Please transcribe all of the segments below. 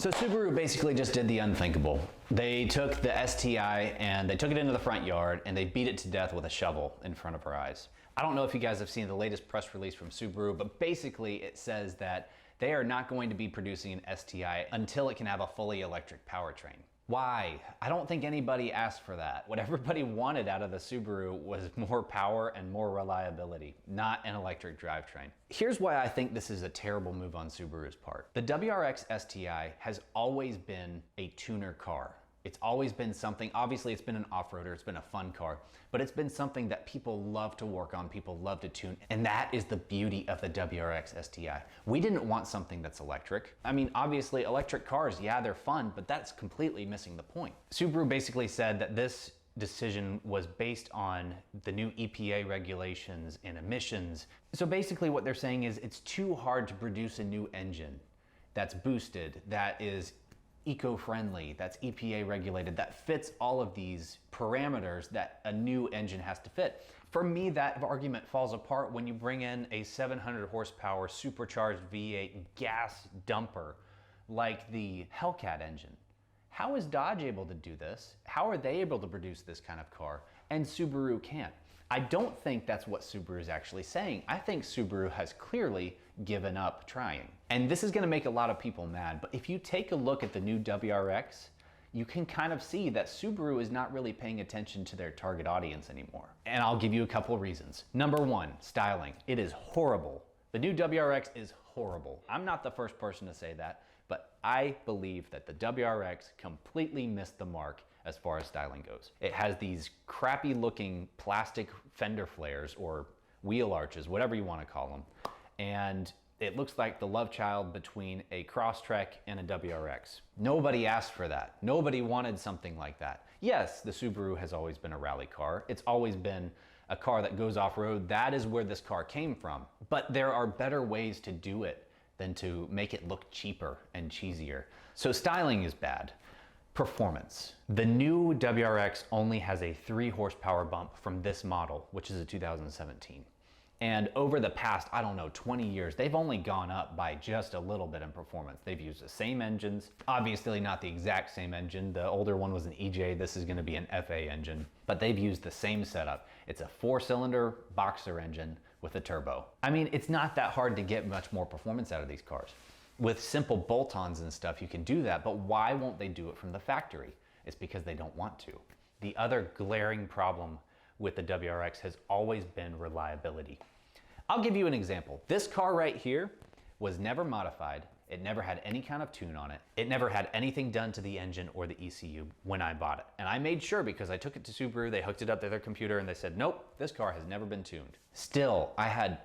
So Subaru basically just did the unthinkable. They took the STI and they took it into the front yard and they beat it to death with a shovel in front of our eyes. I don't know if you guys have seen the latest press release from Subaru, but basically it says that they are not going to be producing an STI until it can have a fully electric powertrain. Why? I don't think anybody asked for that. What everybody wanted out of the Subaru was more power and more reliability, not an electric drivetrain. Here's why I think this is a terrible move on Subaru's part. The WRX STI has always been a tuner car. It's always been something, obviously it's been an off-roader, it's been a fun car, but it's been something that people love to work on, people love to tune, and that is the beauty of the WRX STI. We didn't want something that's electric. I mean, obviously electric cars, yeah, they're fun, but that's completely missing the point. Subaru basically said that this decision was based on the new EPA regulations and emissions. So basically what they're saying is it's too hard to produce a new engine that's boosted, that is eco-friendly, that's EPA regulated, that fits all of these parameters that a new engine has to fit. For me, that argument falls apart when you bring in a 700 horsepower supercharged V8 gas dumper like the Hellcat engine. How is Dodge able to do this? How are they able to produce this kind of car and Subaru can't? I don't think that's what Subaru is actually saying. I think Subaru has clearly given up trying. And this is gonna make a lot of people mad, but if you take a look at the new WRX, you can kind of see that Subaru is not really paying attention to their target audience anymore. And I'll give you a couple of reasons. Number one, styling. It is horrible. The new WRX is horrible. I'm not the first person to say that, but I believe that the WRX completely missed the mark as far as styling goes. It has these crappy looking plastic fender flares or wheel arches, whatever you want to call them. And it looks like the love child between a Crosstrek and a WRX. Nobody asked for that. Nobody wanted something like that. Yes, the Subaru has always been a rally car. It's always been a car that goes off-road. That is where this car came from. But there are better ways to do it than to make it look cheaper and cheesier. So styling is bad. Performance. The new WRX only has a 3 horsepower bump from this model, which is a 2017. And over the past, I don't know, 20 years, they've only gone up by just a little bit in performance. They've used the same engines, obviously not the exact same engine. The older one was an EJ, this is gonna be an FA engine, but they've used the same setup. It's a 4-cylinder boxer engine with a turbo. I mean, it's not that hard to get much more performance out of these cars. With simple bolt-ons and stuff, you can do that, but why won't they do it from the factory? It's because they don't want to. The other glaring problem with the WRX has always been reliability. I'll give you an example. This car right here was never modified. It never had any kind of tune on it. It never had anything done to the engine or the ECU when I bought it. And I made sure because I took it to Subaru, they hooked it up to their computer and they said, nope, this car has never been tuned. Still, I had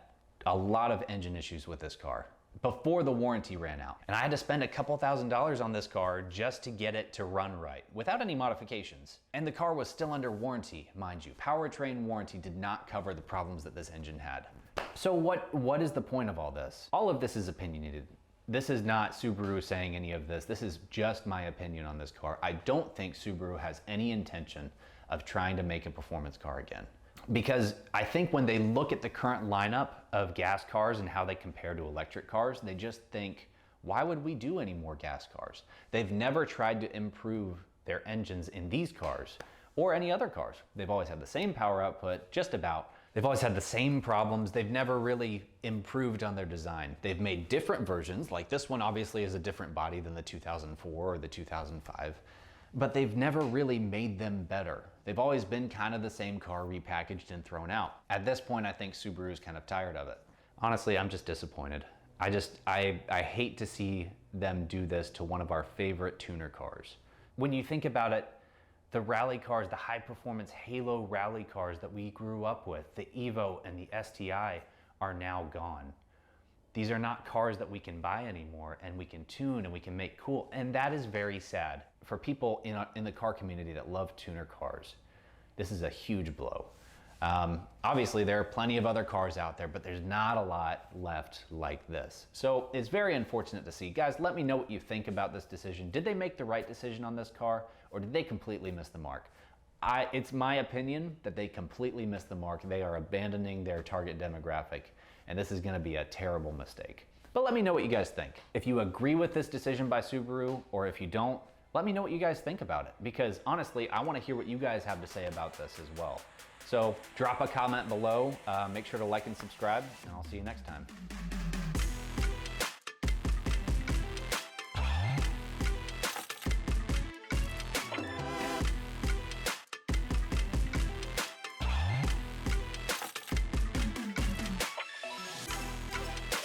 a lot of engine issues with this car before the warranty ran out. And I had to spend a couple $1,000s on this car just to get it to run right, without any modifications. And the car was still under warranty, mind you. Powertrain warranty did not cover the problems that this engine had. So what is the point of all this? All of this is opinionated. This is not Subaru saying any of this. This is just my opinion on this car. I don't think Subaru has any intention of trying to make a performance car again. Because I think when they look at the current lineup of gas cars and how they compare to electric cars, they just think, why would we do any more gas cars? They've never tried to improve their engines in these cars or any other cars. They've always had the same power output, just about. They've always had the same problems. They've never really improved on their design. They've made different versions, like this one obviously is a different body than the 2004 or the 2005. But they've never really made them better. They've always been kind of the same car repackaged and thrown out. At this point, I think Subaru's kind of tired of it. Honestly, I'm just disappointed. I hate to see them do this to one of our favorite tuner cars. When you think about it, the rally cars, the high performance Halo rally cars that we grew up with, the Evo and the STI are now gone. These are not cars that we can buy anymore and we can tune and we can make cool. And that is very sad for people in the car community that love tuner cars. This is a huge blow. Obviously there are plenty of other cars out there, but there's not a lot left like this. So it's very unfortunate to see. Guys, let me know what you think about this decision. Did they make the right decision on this car or did they completely miss the mark? It's my opinion that they completely missed the mark. They are abandoning their target demographic, and this is going to be a terrible mistake. But let me know what you guys think. If you agree with this decision by Subaru, or if you don't, let me know what you guys think about it, because honestly, I want to hear what you guys have to say about this as well. So drop a comment below, make sure to like and subscribe, and I'll see you next time.